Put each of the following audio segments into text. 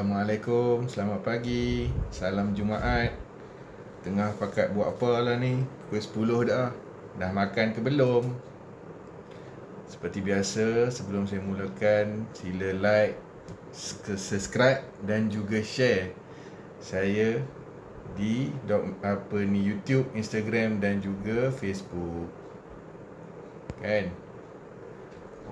Assalamualaikum, selamat pagi, salam Jumaat. Tengah pakat buat apa lah ni? Pukul 10 dah. Dah makan ke belum? Seperti biasa, sebelum saya mulakan, sila like, subscribe dan juga share saya di YouTube, Instagram dan juga Facebook. Kan?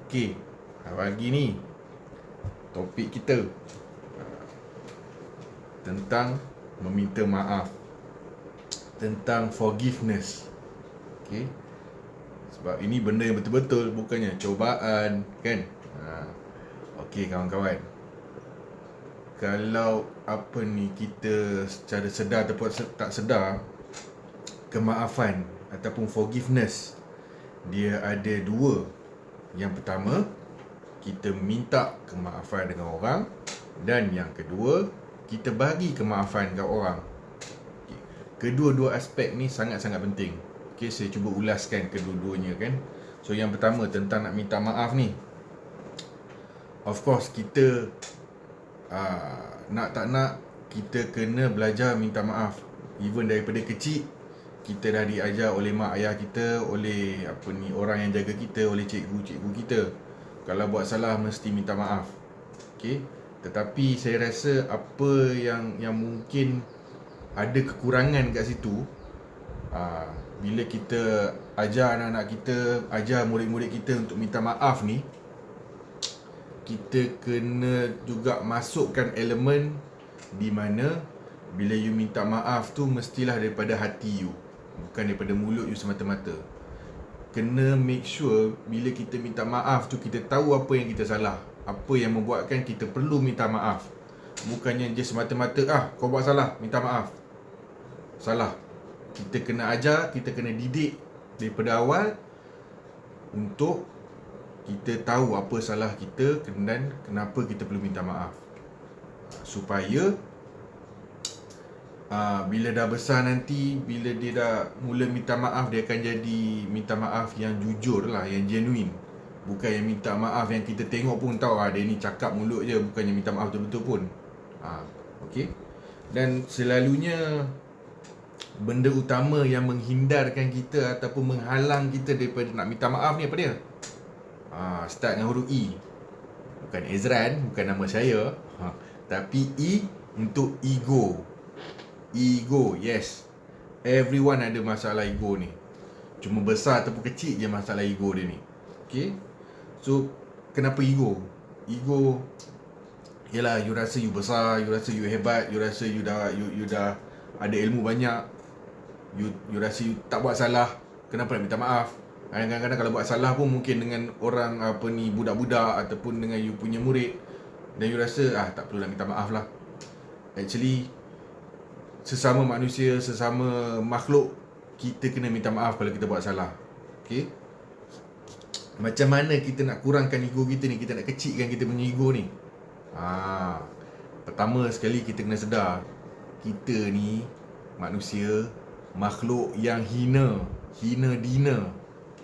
Okey, pagi ni topik kita tentang meminta maaf, tentang forgiveness. Okay? Sebab ini benda yang betul-betul, bukannya cobaan, kan? Okey kawan-kawan, kalau kita secara sedar ataupun tak sedar, kemaafan ataupun forgiveness dia ada dua. Yang pertama, kita minta kemaafan dengan orang, dan yang kedua, kita bagi kemaafan kat orang. Kedua-dua aspek ni sangat-sangat penting. Okey, saya cuba ulaskan kedua-duanya kan. So yang pertama tentang nak minta maaf ni. Of course kita nak tak nak kita kena belajar minta maaf. Even daripada kecil kita dah diajar oleh mak ayah kita, oleh orang yang jaga kita, oleh cikgu-cikgu kita. Kalau buat salah mesti minta maaf. Okey. Tetapi saya rasa apa yang mungkin ada kekurangan kat situ, bila kita ajar anak-anak kita, ajar murid-murid kita untuk minta maaf ni, kita kena juga masukkan elemen di mana bila you minta maaf tu mestilah daripada hati you, bukan daripada mulut you semata-mata. Kena make sure bila kita minta maaf tu kita tahu apa yang kita salah, apa yang membuatkan kita perlu minta maaf. Bukannya je semata-mata kau buat salah, minta maaf. Salah. Kita kena ajar, kita kena didik daripada awal untuk kita tahu apa salah kita dan kenapa kita perlu minta maaf. Supaya bila dah besar nanti, bila dia dah mula minta maaf, dia akan jadi minta maaf yang jujur lah, yang genuine. Bukan yang minta maaf yang kita tengok pun tahu dia ni cakap mulut je, bukannya minta maaf betul-betul pun. Okey. Dan selalunya benda utama yang menghindarkan kita ataupun menghalang kita daripada nak minta maaf ni apa dia? Start dengan huruf E. Bukan Ezran, bukan nama saya. Tapi E untuk ego. Ego, yes. Everyone ada masalah ego ni. Cuma besar ataupun kecil je masalah ego dia ni. Okay. So, kenapa ego? Ego, yalah, you rasa you besar, you rasa you hebat, you rasa you dah ada ilmu banyak. You rasa you tak buat salah, kenapa nak minta maaf? Kadang-kadang kalau buat salah pun mungkin dengan orang budak-budak ataupun dengan you punya murid, dan you rasa tak perlu nak minta maaf lah. Actually, sesama manusia, sesama makhluk, kita kena minta maaf kalau kita buat salah. Okay. Macam mana kita nak kurangkan ego kita ni, kita nak kecilkan kita punya ego ni? Pertama sekali kita kena sedar, kita ni manusia, makhluk yang hina dina.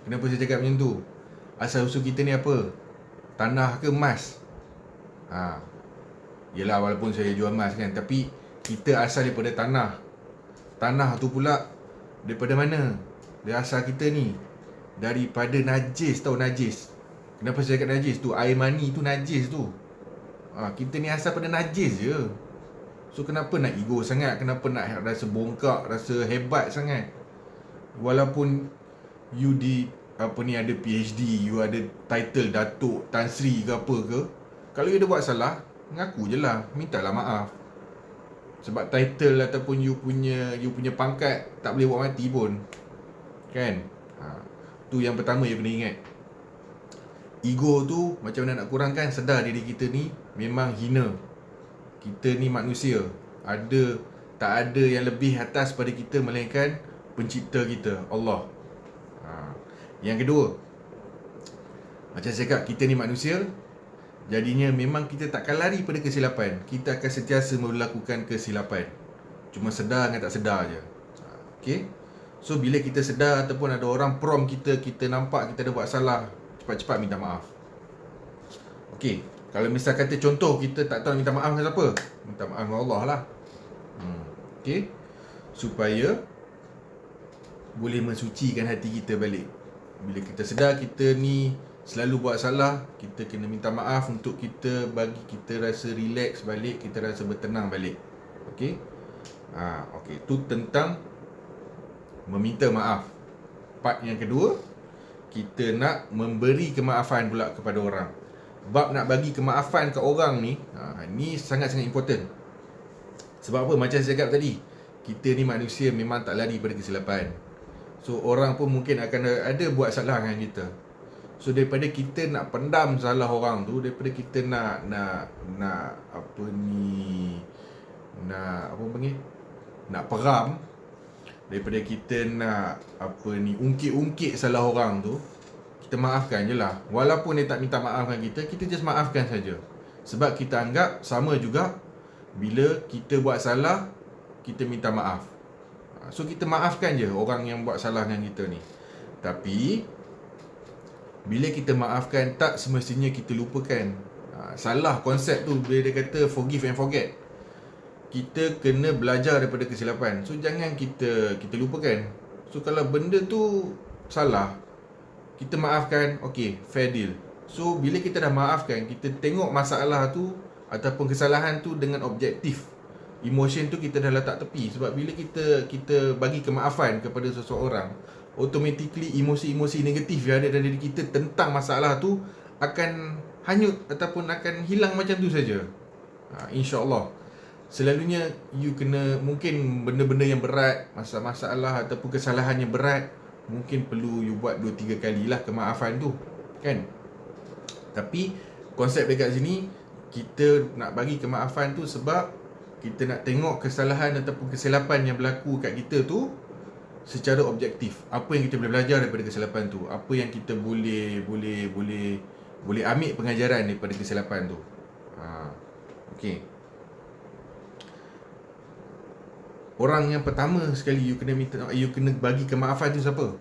Kenapa saya cakap macam tu? Asal usul kita ni apa? Tanah ke emas? Yelah, walaupun saya jual emas kan, tapi kita asal daripada tanah. Tanah tu pula daripada mana? Dia asal kita ni daripada najis, tau, najis. Kenapa saya cakap najis tu? Air mani tu najis tu. Kita ni asal pada najis je. So kenapa nak ego sangat? Kenapa nak rasa bongkak, rasa hebat sangat? Walaupun you ada PhD, you ada title Datuk Tan Sri ke apa ke, kalau you ada buat salah, ngaku je lah, mintalah maaf. Sebab title ataupun you punya pangkat tak boleh buat mati pun. Kan? Tu yang pertama you kena ingat. Ego tu macam mana nak kurangkan? Sedar diri kita ni memang hina. Kita ni manusia. Tak ada yang lebih atas pada kita melainkan pencipta kita, Allah. Yang kedua, macam saya cakap, kita ni manusia. Jadinya memang kita takkan lari pada kesilapan. Kita akan sentiasa melakukan kesilapan. Cuma sedar dengan tak sedar je. Okay. So bila kita sedar ataupun ada orang prompt kita nampak kita ada buat salah, cepat-cepat minta maaf. Okay. Kalau misal kata contoh kita tak tahu minta maaf dengan siapa, minta maaf dengan Allah lah. Okay, supaya boleh mensucikan hati kita balik. Bila kita sedar kita ni selalu buat salah, kita kena minta maaf untuk kita bagi kita rasa relax balik, kita rasa bertenang balik. Okay. Okay, tu tentang meminta maaf. Part yang kedua, kita nak memberi kemaafan pula kepada orang. Bab nak bagi kemaafan ke orang ni, ni sangat-sangat important. Sebab apa? Macam saya cakap tadi, kita ni manusia memang tak lari pada kesilapan. So orang pun mungkin akan ada buat salah dengan kita. So daripada kita nak pendam salah orang tu, daripada kita nak apa ni, nak apa panggil, nak peram, daripada kita nak apa ni, ungkit-ungkit salah orang tu, kita maafkan je lah. Walaupun dia tak minta maaf dengan kita just maafkan saja. Sebab kita anggap sama juga bila kita buat salah, kita minta maaf. So kita maafkan je orang yang buat salah dengan kita ni. Tapi bila kita maafkan, tak semestinya kita lupakan. Salah konsep tu bila dia kata forgive and forget. Kita kena belajar daripada kesilapan. So jangan kita lupakan. So kalau benda tu salah, kita maafkan, okay, fair deal. So bila kita dah maafkan, kita tengok masalah tu ataupun kesalahan tu dengan objektif. Emotion tu kita dah letak tepi. Sebab bila kita bagi kemaafan kepada seseorang, automatically emosi-emosi negatif yang ada dalam diri kita tentang masalah tu akan hanyut ataupun akan hilang macam tu saja. InsyaAllah. Selalunya you kena, mungkin benda-benda yang berat, masalah ataupun kesalahan yang berat, mungkin perlu you buat 2-3 kali lah kemaafan tu, kan? Tapi konsep dekat sini, kita nak bagi kemaafan tu sebab kita nak tengok kesalahan ataupun kesilapan yang berlaku kat kita tu secara objektif. Apa yang kita boleh belajar daripada kesilapan tu, apa yang kita boleh ambil pengajaran daripada kesilapan tu. Okey. Orang yang pertama sekali you kena bagi kemaafan tu siapa?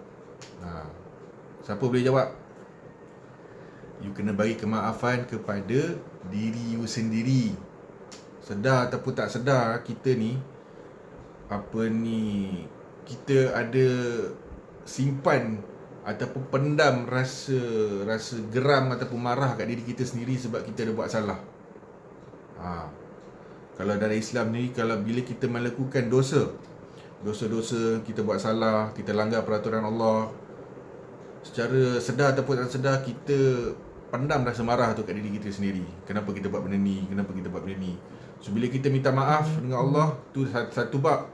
Siapa boleh jawab? You kena bagi kemaafan kepada diri you sendiri. Sedar ataupun tak sedar, kita ni kita ada simpan ataupun pendam rasa geram ataupun marah kat diri kita sendiri sebab kita ada buat salah. Kalau dalam Islam ni, kalau bila kita melakukan dosa, kita buat salah, kita langgar peraturan Allah, secara sedar ataupun tak sedar, kita pendam rasa marah tu kat diri kita sendiri. Kenapa kita buat benda ni? Kenapa kita buat benda ni? So bila kita minta maaf dengan Allah, tu satu bab.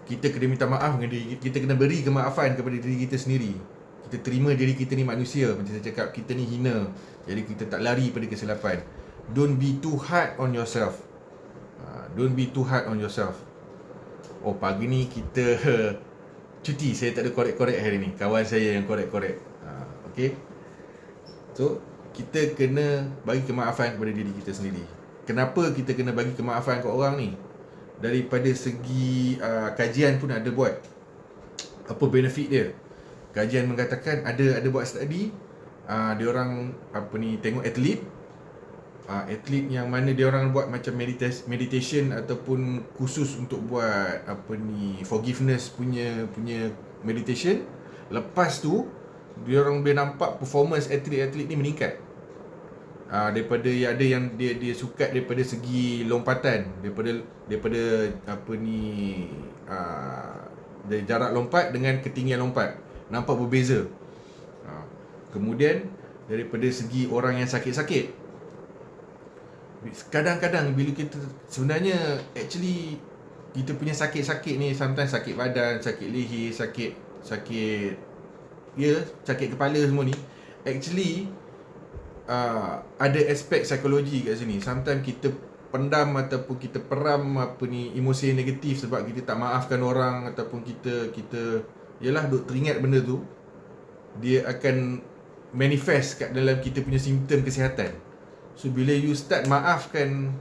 Kita kena minta maaf dengan diri kita, kena beri kemaafan kepada diri kita sendiri. Kita terima diri kita ni manusia. Macam saya cakap, kita ni hina. Jadi kita tak lari pada kesilapan. Don't be too hard on yourself. Don't be too hard on yourself. Oh, pagi ni kita cuti. Saya tak ada korek-korek hari ni. Kawan saya yang korek-korek. Okay. So kita kena bagi kemaafan kepada diri kita sendiri. Kenapa kita kena bagi kemaafan ke orang ni? Daripada segi kajian pun ada buat. Apa benefit dia? Kajian mengatakan ada buat study. Dia orang tengok atlet. Atlet yang mana dia orang buat macam meditation ataupun khusus untuk buat forgiveness punya meditation. Lepas tu dia orang boleh nampak performance atlet-atlet ni meningkat. Daripada ada yang dia sukat daripada segi lompatan, daripada dari jarak lompat dengan ketinggian lompat, nampak berbeza. Kemudian daripada segi orang yang sakit-sakit, kadang-kadang bila kita sebenarnya actually kita punya sakit-sakit ni, sometimes sakit badan, sakit leher, sakit kepala semua ni, actually ada aspek psikologi kat sini. Sometimes kita pendam ataupun kita peram emosi negatif sebab kita tak maafkan orang, ataupun kita duk teringat benda tu, dia akan manifest kat dalam kita punya simptom kesihatan. So bila you start maafkan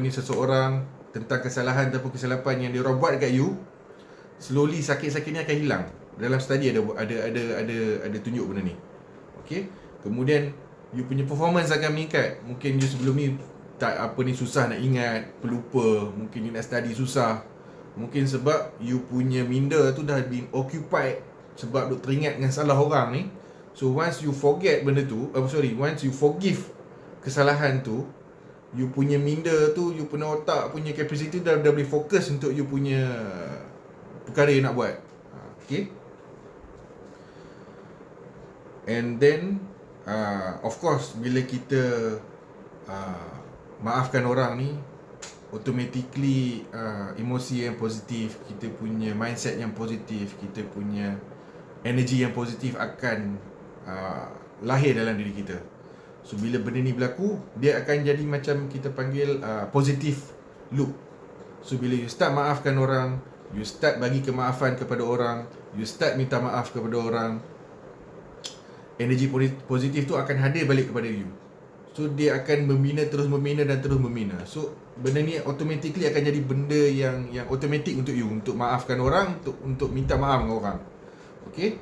seseorang tentang kesalahan ataupun kesilapan yang dia orang buat dekat you, slowly sakit-sakit ni akan hilang. Dalam study ada tunjuk benda ni. Okey. Kemudian you punya performance akan meningkat. Mungkin you sebelum ni susah nak ingat, pelupa, mungkin you nak study susah. Mungkin sebab you punya minda tu dah been occupied sebab duk teringat dengan salah orang ni. So once you forget benda tu, once you forgive kesalahan tu, you punya minda tu, you punya otak punya capacity dah boleh fokus untuk you punya perkara yang nak buat. Okay. And then of course bila kita maafkan orang ni, automatically emosi yang positif, kita punya mindset yang positif, kita punya energy yang positif akan lahir dalam diri kita. So bila benda ni berlaku, dia akan jadi macam kita panggil positive loop. So bila you start maafkan orang, you start bagi kemaafan kepada orang, you start minta maaf kepada orang, energi positif tu akan hadir balik kepada you. So dia akan membina dan terus membina. So benda ni automatically akan jadi benda yang automatic untuk you, untuk maafkan orang, untuk minta maaf dengan orang. Okay.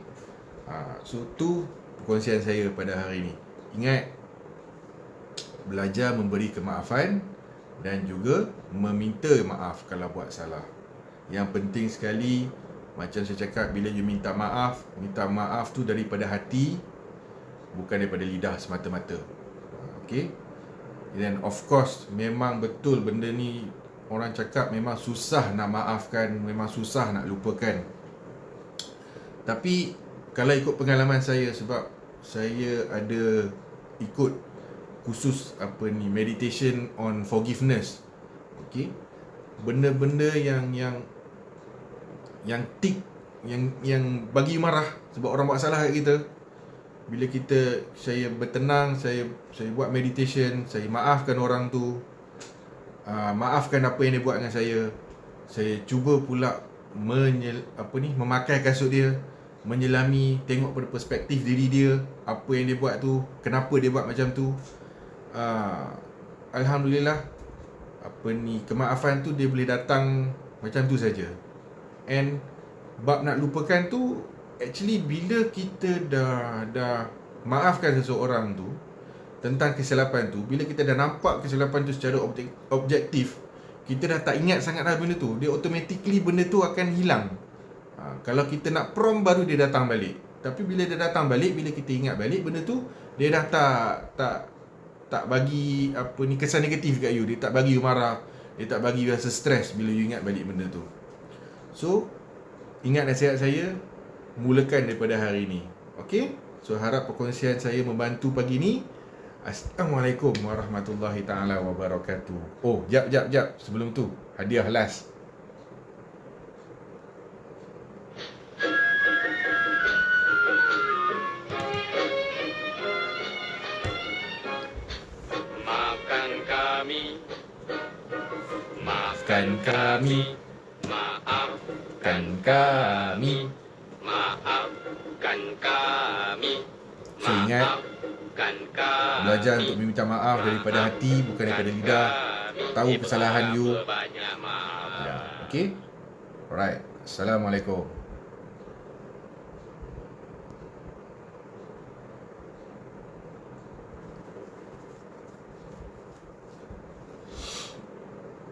So tu perkongsian saya pada hari ni. Ingat, belajar memberi kemaafan dan juga meminta maaf kalau buat salah. Yang penting sekali, macam saya cakap, bila you minta maaf tu daripada hati, bukan daripada lidah semata-mata. Okay. Dan of course, memang betul benda ni, orang cakap memang susah nak maafkan, memang susah nak lupakan. Tapi kalau ikut pengalaman saya, sebab saya ada ikut khusus meditation on forgiveness. Okay. Benda-benda yang bagi marah sebab orang buat salah kat kita. Bila saya bertenang, saya buat meditation, saya maafkan orang tu, maafkan apa yang dia buat dengan saya cuba pula memakai kasut dia, menyelami, tengok pada perspektif diri dia, apa yang dia buat tu, kenapa dia buat macam tu. Alhamdulillah, kemaafan tu dia boleh datang macam tu saja. And bab nak lupakan tu, actually bila kita dah maafkan seseorang tu tentang kesilapan tu, bila kita dah nampak kesilapan tu secara objektif, kita dah tak ingat sangat dah benda tu, dia automatically benda tu akan hilang. Kalau kita nak prom, baru dia datang balik. Tapi bila dia datang balik, bila kita ingat balik benda tu, dia dah tak bagi kesan negatif kat you, dia tak bagi you marah, dia tak bagi you rasa stres bila you ingat balik benda tu. So ingat nasihat saya, mulakan daripada hari ni. Okay. So harap perkongsian saya membantu pagi ni. Assalamualaikum warahmatullahi ta'ala wabarakatuh. Oh, jap. Sebelum tu, hadiah last. Maafkan kami, maafkan kami, maafkan kami. maafkan kami, So ingat, maafkan kami. belajar untuk meminta maaf daripada hati, bukan daripada lidah. Tahu kesalahan you. Banyak maaf. Okay. Alright. Assalamualaikum.